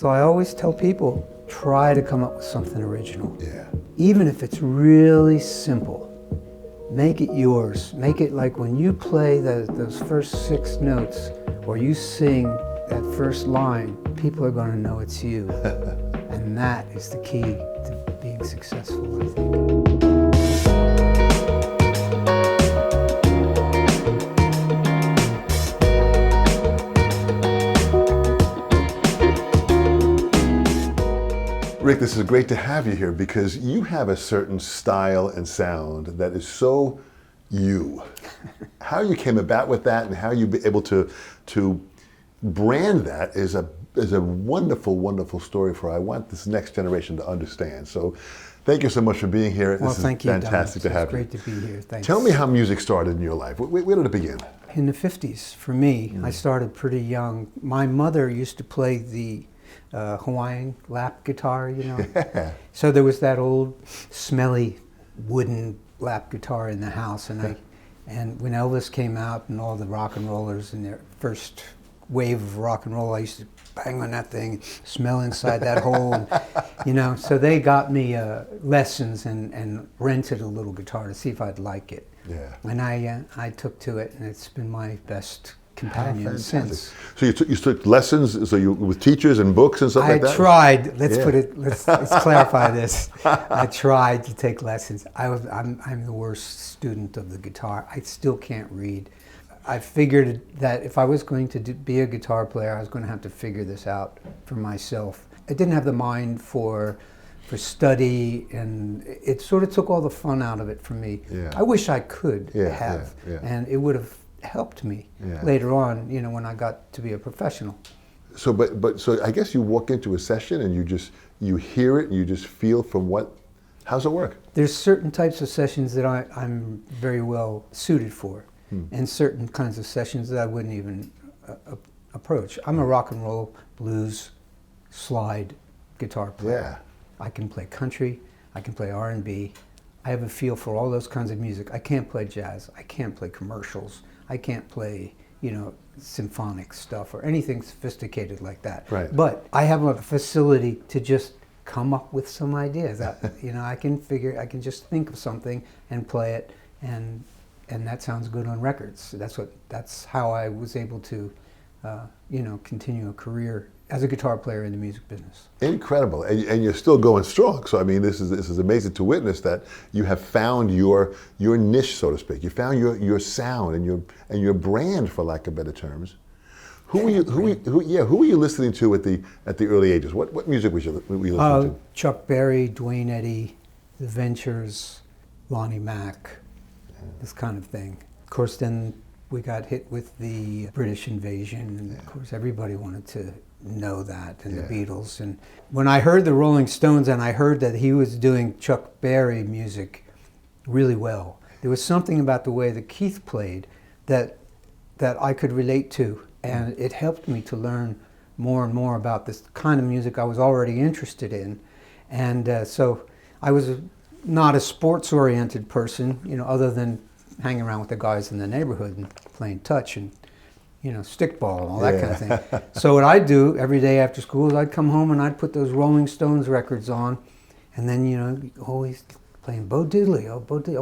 So I always tell people, try to come up with something original. Yeah. Even if it's really simple, make it yours. Make it like when you play those first 6 notes, or you sing that first line, people are going to know it's you. And that is the key to being successful, I think. Rick, this is great to have you here because you have a certain style and sound that is so you. How you came about with that and how you be able to brand that is a wonderful, wonderful story for I want this next generation to understand. So thank you so much for being here. Well, this is thank you, fantastic Dom. to have you. It's great to be here. Thanks. Tell me how music started in your life. Where did it begin? In the 50s, for me, I started pretty young. My mother used to play the Hawaiian lap guitar, you know. So there was that old smelly wooden lap guitar in the house, and when Elvis came out and all the rock and rollers in their first wave of rock and roll, I used to bang on that thing, smell inside that hole, and, you know. So they got me lessons and rented a little guitar to see if I'd like it. Yeah. And I took to it, and it's been my best companion since. So you took lessons, so you with teachers and books and stuff like that? I tried. Let's clarify this. I tried to take lessons. I'm the worst student of the guitar. I still can't read. I figured that if I was going to be a guitar player, I was going to have to figure this out for myself. I didn't have the mind for study, and it sort of took all the fun out of it for me. Yeah. I wish I could have, and it would have helped me later on, you know, when I got to be a professional. So, so I guess you walk into a session and you hear it and you just feel from how's it work? There's certain types of sessions that I'm very well suited for, and certain kinds of sessions that I wouldn't even approach. I'm a rock and roll, blues, slide guitar player. Yeah. I can play country, I can play R&B. I have a feel for all those kinds of music. I can't play jazz, I can't play commercials, I can't play, you know, symphonic stuff or anything sophisticated like that. Right. But I have a facility to just come up with some ideas. You know, I can just think of something and play it, and that sounds good on records. That's how I was able to, you know, continue a career as a guitar player in the music business. Incredible, and you're still going strong. So I mean, this is amazing to witness that you have found your niche, so to speak. You found your sound and your brand, for lack of better terms. Who were you listening to at the early ages? What music were you listening to? Chuck Berry, Duane Eddy, The Ventures, Lonnie Mac, this kind of thing. Of course, then we got hit with the British invasion, and of course everybody wanted to know that, and the Beatles. And when I heard the Rolling Stones and I heard that he was doing Chuck Berry music really well, there was something about the way that Keith played that I could relate to, and it helped me to learn more and more about this kind of music I was already interested in. And so I was not a sports-oriented person, you know, other than hanging around with the guys in the neighborhood and playing touch and, you know, stickball and all that kind of thing. So what I'd do every day after school is I'd come home and I'd put those Rolling Stones records on, and then, you know, always playing Bo Diddley,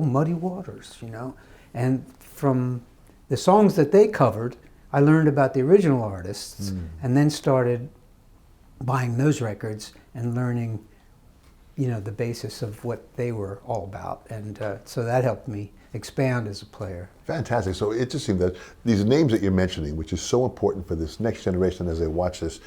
Muddy Waters, you know. And from the songs that they covered, I learned about the original artists, and then started buying those records and learning, you know, the basis of what they were all about. And so that helped me expand as a player. Fantastic. So it just seemed that these names that you're mentioning, which is so important for this next generation as they watch this,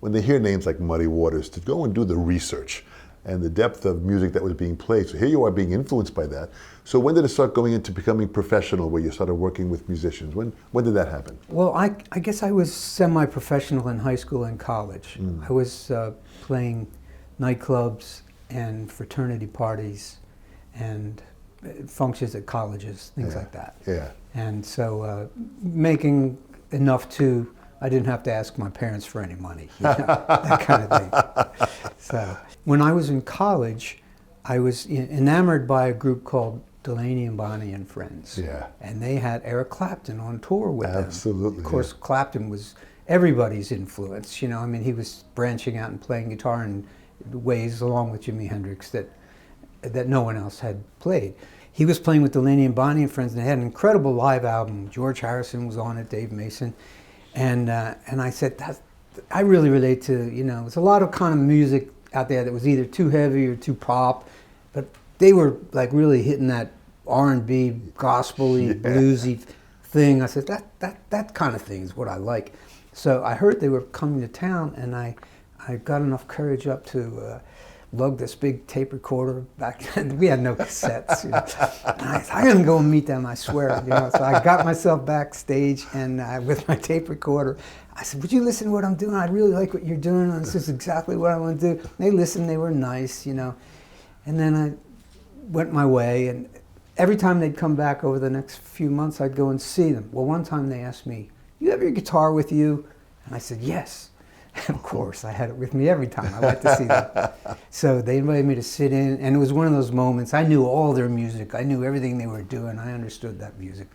when they hear names like Muddy Waters, to go and do the research and the depth of music that was being played. So here you are being influenced by that. So when did it start going into becoming professional, where you started working with musicians? When did that happen? Well, I guess I was semi-professional in high school and college. I was playing nightclubs and fraternity parties and functions at colleges, things like that. Yeah. And so making enough I didn't have to ask my parents for any money, you know, that kind of thing. So when I was in college, I was enamored by a group called Delaney and Bonnie and Friends. Yeah. And they had Eric Clapton on tour with them. Absolutely. Of course, Clapton was everybody's influence. You know, I mean, he was branching out and playing guitar in ways, along with Jimi Hendrix, that no one else had played. He was playing with Delaney and Bonnie and Friends, and they had an incredible live album. George Harrison was on it, Dave Mason, and I said, I really relate to, you know, there's a lot of kind of music out there that was either too heavy or too pop, but they were like really hitting that R&B, gospel-y, bluesy thing. I said, that kind of thing is what I like. So I heard they were coming to town, and I got enough courage up to lug this big tape recorder back then. We had no cassettes. You know. And I said, I'm going to go and meet them, I swear. You know. So I got myself backstage, and with my tape recorder, I said, would you listen to what I'm doing? I really like what you're doing, and this is exactly what I want to do. And they listened, they were nice, you know. And then I went my way, and every time they'd come back over the next few months, I'd go and see them. Well, one time they asked me, you have your guitar with you? And I said, yes. And of course, I had it with me every time I went to see them. So they invited me to sit in, and it was one of those moments. I knew all their music. I knew everything they were doing. I understood that music,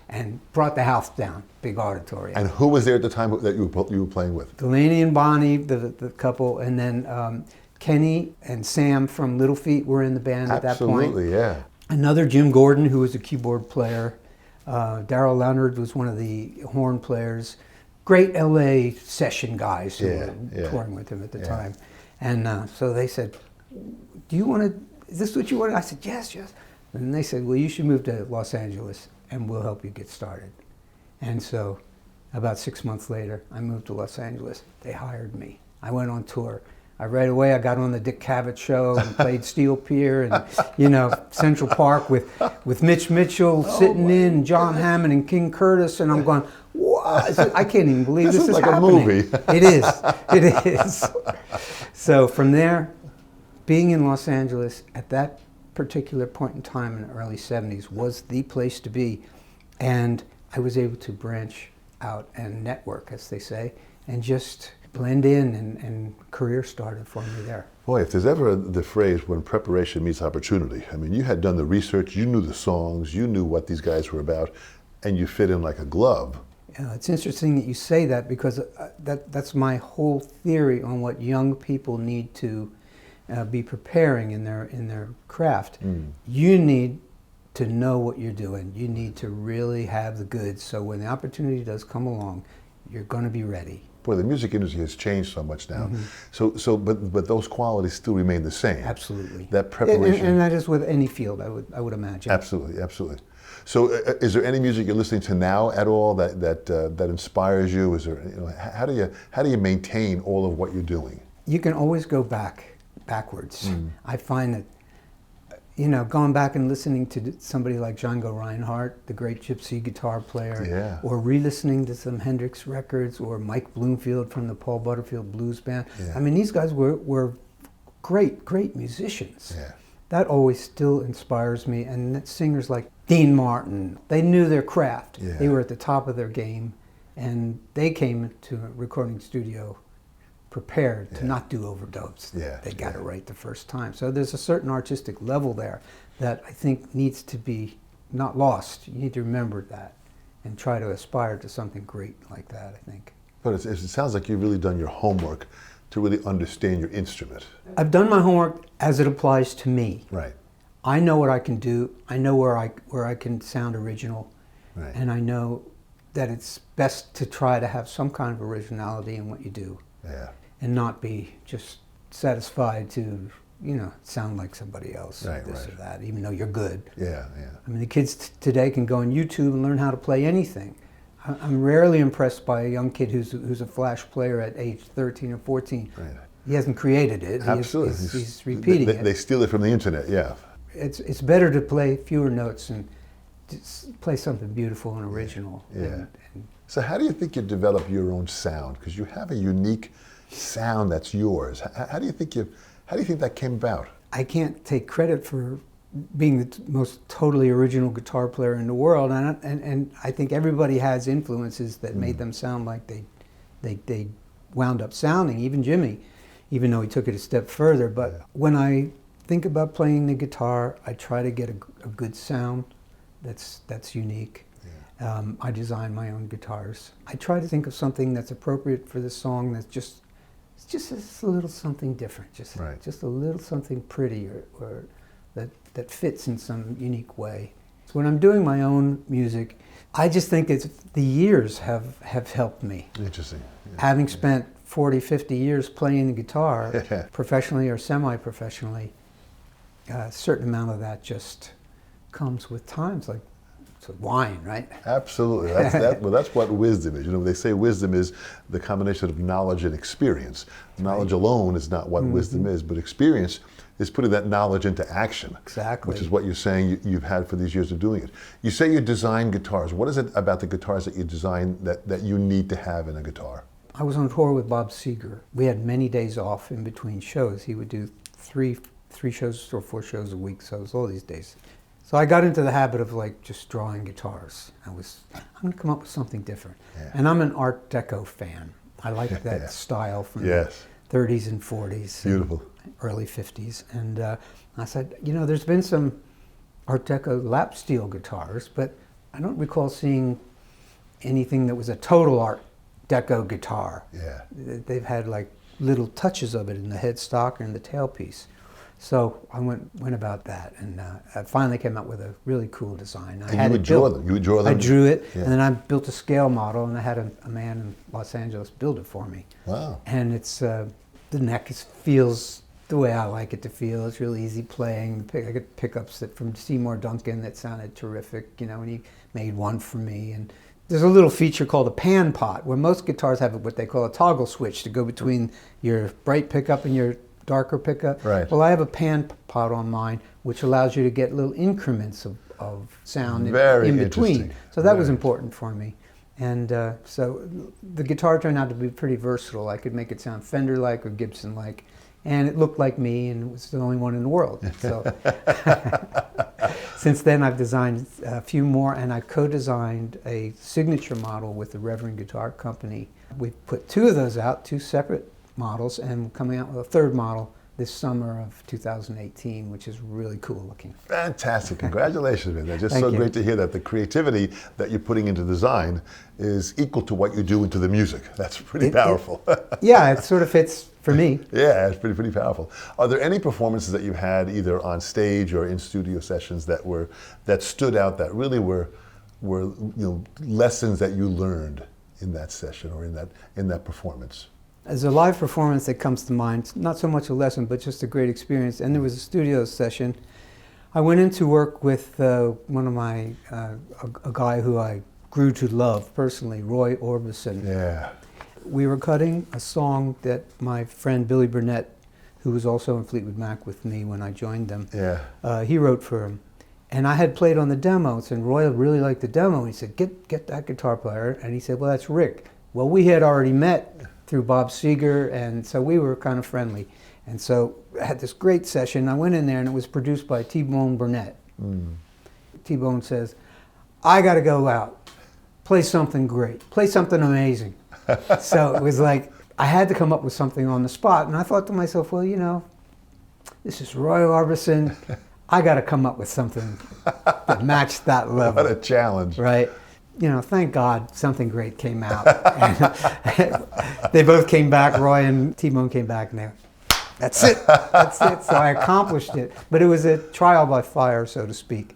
and brought the house down, big auditorium. And who was there at the time that you were playing with? Delaney and Bonnie, the couple, and then Kenny and Sam from Little Feat were in the band at that point. Absolutely, yeah. Another Jim Gordon, who was a keyboard player. Darryl Leonard was one of the horn players. Great LA session guys who were touring with him at the time. And so they said, do you want to, is this what you want? I said, yes. And they said, well, you should move to Los Angeles and we'll help you get started. And so about 6 months later, I moved to Los Angeles. They hired me. I went on tour. Right away, I got on the Dick Cavett show and played Steel Pier and, you know, Central Park with Mitch Mitchell sitting in, John Hammond and King Curtis, and I'm going, what? I can't even believe this is like happening. A movie. It is. So from there, being in Los Angeles at that particular point in time in the early 70s was the place to be, and I was able to branch out and network, as they say, and just blend in, and career started for me there. Boy, if there's ever the phrase when preparation meets opportunity, I mean, you had done the research, you knew the songs, you knew what these guys were about, and you fit in like a glove. It's interesting that you say that, because that's my whole theory on what young people need to be preparing in their craft. You need to know what you're doing. You need to really have the goods, so when the opportunity does come along, you're going to be ready. Boy, the music industry has changed so much now. But those qualities still remain the same. Absolutely. That preparation. And that is with any field, I would imagine. Absolutely. So, is there any music you're listening to now at all that inspires you? Is there, you know, how do you maintain all of what you're doing? You can always go backwards. I find that, you know, going back and listening to somebody like Django Reinhardt, the great gypsy guitar player, or re-listening to some Hendrix records, or Mike Bloomfield from the Paul Butterfield Blues Band. I mean, these guys were great musicians. That always still inspires me. And singers like Dean Martin, they knew their craft. They were at the top of their game, and they came to a recording studio prepared to not do overdubs. They got it right the first time. So there's a certain artistic level there that I think needs to be not lost. You need to remember that and try to aspire to something great like that, I think. But it sounds like you've really done your homework to really understand your instrument. I've done my homework as it applies to me. Right. I know what I can do. I know where I can sound original. Right. And I know that it's best to try to have some kind of originality in what you do. And not be just satisfied to, you know, sound like somebody else, or this or that, even though you're good. I mean, the kids today can go on YouTube and learn how to play anything. I'm rarely impressed by a young kid who's a flash player at age 13 or 14. He hasn't created it. Absolutely. He's repeating it. They steal it from the internet, It's better to play fewer notes and just play something beautiful and original. So how do you think you develop your own sound? Because you have a unique sound that's yours. How do you think that came about? I can't take credit for being the most totally original guitar player in the world, and I think everybody has influences that made them sound like they wound up sounding. Even Jimmy, even though he took it a step further. But when I think about playing the guitar, I try to get a good sound that's unique. I design my own guitars. I try to think of something that's appropriate for this song that's just a little something different, just a little something pretty or that fits in some unique way. So when I'm doing my own music, I just think the years have helped me. Interesting. Yeah. Having spent 40, 50 years playing the guitar, professionally or semi-professionally, a certain amount of that just comes with times, like wine, right? Absolutely. That's what wisdom is. You know, they say wisdom is the combination of knowledge and experience. Knowledge alone is not what wisdom is, but experience is putting that knowledge into action. Exactly. Which is what you're saying you've had for these years of doing it. You say you design guitars. What is it about the guitars that you design that you need to have in a guitar? I was on tour with Bob Seger. We had many days off in between shows. He would do three shows or 4 shows a week, so it was all these days. So I got into the habit of like just drawing guitars. I'm going to come up with something different. Yeah. And I'm an Art Deco fan. I like that style from the 30s and 40s. Beautiful. And early 50s. And I said, you know, there's been some Art Deco lap steel guitars, but I don't recall seeing anything that was a total Art Deco guitar. Yeah. They've had like little touches of it in the headstock and the tailpiece. So I went about that, and I finally came up with a really cool design. You would draw them? I drew it, and then I built a scale model, and I had a man in Los Angeles build it for me. Wow. And it's, the neck feels the way I like it to feel. It's really easy playing. I got pickups from Seymour Duncan that sounded terrific, you know, and he made one for me. And there's a little feature called a pan pot, where most guitars have what they call a toggle switch to go between your bright pickup and your darker pickup. Right. Well, I have a pan pot on mine, which allows you to get little increments of sound in between. So that was important for me. And so the guitar turned out to be pretty versatile. I could make it sound Fender-like or Gibson-like. And it looked like me, and it was the only one in the world. So since then, I've designed a few more, and I co-designed a signature model with the Reverend Guitar Company. We put 2 of those out, 2 separate models, and coming out with a 3rd model this summer of 2018, which is really cool looking. Fantastic. Congratulations, man. It's just so great to hear that the creativity that you're putting into design is equal to what you do into the music. That's pretty powerful. It sort of fits for me. Yeah, it's pretty powerful. Are there any performances that you've had either on stage or in studio sessions that stood out, that really were lessons that you learned in that session or in that performance? As a live performance that comes to mind, not so much a lesson, but just a great experience. And there was a studio session. I went in to work with one of my, a guy who I grew to love personally, Roy Orbison. Yeah. We were cutting a song that my friend Billy Burnett, who was also in Fleetwood Mac with me when I joined them, he wrote for him. And I had played on the demos, and Roy really liked the demo. He said, get that guitar player. And he said, well, that's Rick. Well, we had already met through Bob Seger, and so we were kind of friendly. And so I had this great session. I went in there, and it was produced by T-Bone Burnett. T-Bone says, I got to go out, play something great, play something amazing. So it was like, I had to come up with something on the spot, and I thought to myself, well, you know, this is Roy Orbison. I got to come up with something that matched that level. What a challenge. Right. You know, thank God something great came out. And they both came back, Roy and T-Bone came back, and that's it, that's it. So I accomplished it. But it was a trial by fire, so to speak.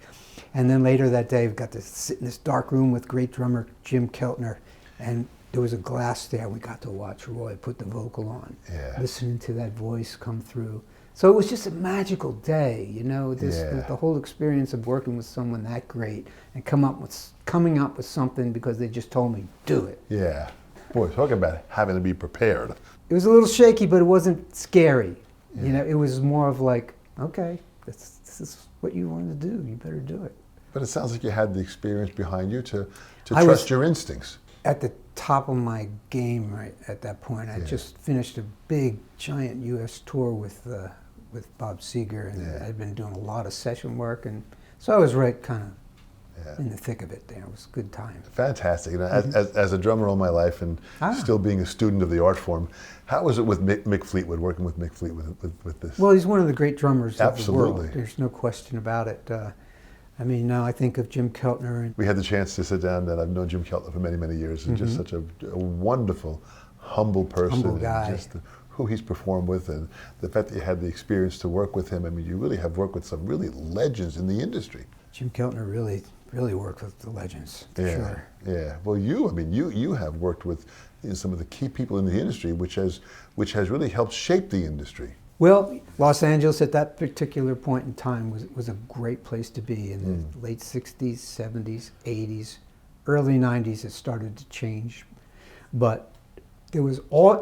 And then later that day, we got to sit in this dark room with great drummer Jim Keltner, and there was a glass there. We got to watch Roy put the vocal on, listening to that voice come through. So it was just a magical day, you know, the whole experience of working with someone that great and coming up with something because they just told me, do it. Yeah. Boy, talk about having to be prepared. It was a little shaky, but it wasn't scary. You know, it was more of like, okay, this is what you want to do. You better do it. But it sounds like you had the experience behind you to trust your instincts. At the top of my game right at that point. I just finished a big, giant U.S. tour with Bob Seger, and I'd been doing a lot of session work, and so I was right kind of in the thick of it there. It was a good time. Fantastic. You know, as a drummer all my life and still being a student of the art form, how was it with Mick Fleetwood, working with Mick Fleetwood with this? Well, he's one of the great drummers Absolutely. of the world. There's no question about it. I mean, now I think of Jim Keltner. And We had the chance to sit down, and I've known Jim Keltner for many, many years, and just such a wonderful, humble person. Humble guy. And just who he's performed with, and the fact that you had the experience to work with him. I mean, you really have worked with some really legends in the industry. Jim Keltner really worked with the legends, for Yeah, sure. yeah. Well, you have worked with some of the key people in the industry, which has really helped shape the industry. Well, Los Angeles at that particular point in time was a great place to be. In the late 60s, 70s, 80s, early 90s, it started to change. But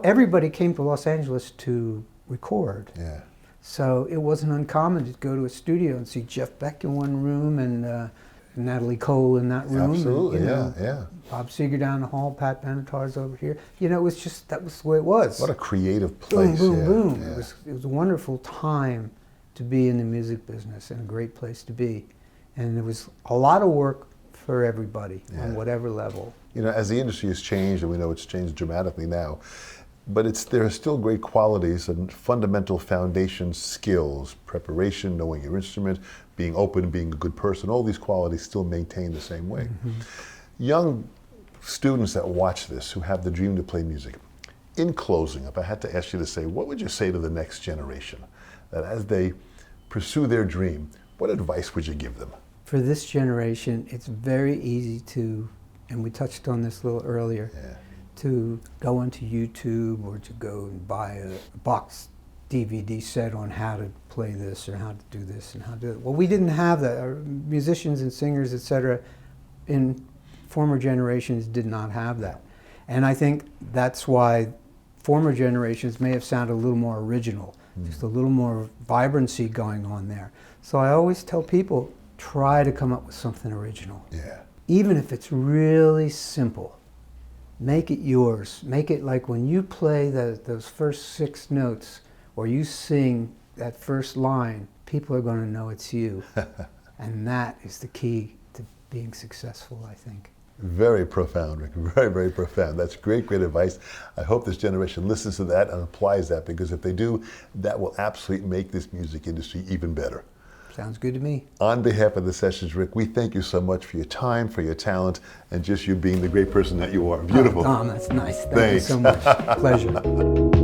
everybody came to Los Angeles to record. Yeah. So it wasn't uncommon to go to a studio and see Jeff Beck in one room and Natalie Cole in that room. Absolutely, and, yeah. Bob Seger down the hall, Pat Benatar's over here. You know, it was just, that was the way it was. What a creative place. Boom, boom, yeah, boom. yeah. It was a wonderful time to be in the music business and a great place to be. And there was a lot of work for everybody on whatever level. You know, as the industry has changed, and we know it's changed dramatically now, but there are still great qualities and fundamental foundation skills, preparation, knowing your instrument, being open, being a good person, all these qualities still maintain the same way. Young students that watch this, who have the dream to play music, in closing, if I had to ask you to say, what would you say to the next generation, that as they pursue their dream, what advice would you give them? For this generation, it's very easy to, and we touched on this a little earlier, to go into YouTube or to go and buy a box DVD set on how to play this or how to do this and how to do it. Well, we didn't have that. Our musicians and singers, etc., in former generations did not have that. And I think that's why former generations may have sounded a little more original, just a little more vibrancy going on there. So I always tell people, try to come up with something original. Yeah. Even if it's really simple. Make it yours. Make it like when you play those first 6 notes or you sing that first line, people are going to know it's you. And that is the key to being successful, I think. Very profound, Rick. Very, very profound. That's great, great advice. I hope this generation listens to that and applies that, because if they do, that will absolutely make this music industry even better. Sounds good to me. On behalf of the Sessions, Rick, we thank you so much for your time, for your talent, and just you being the great person that you are. Beautiful. Dom, that's nice. Thank you so much. Pleasure.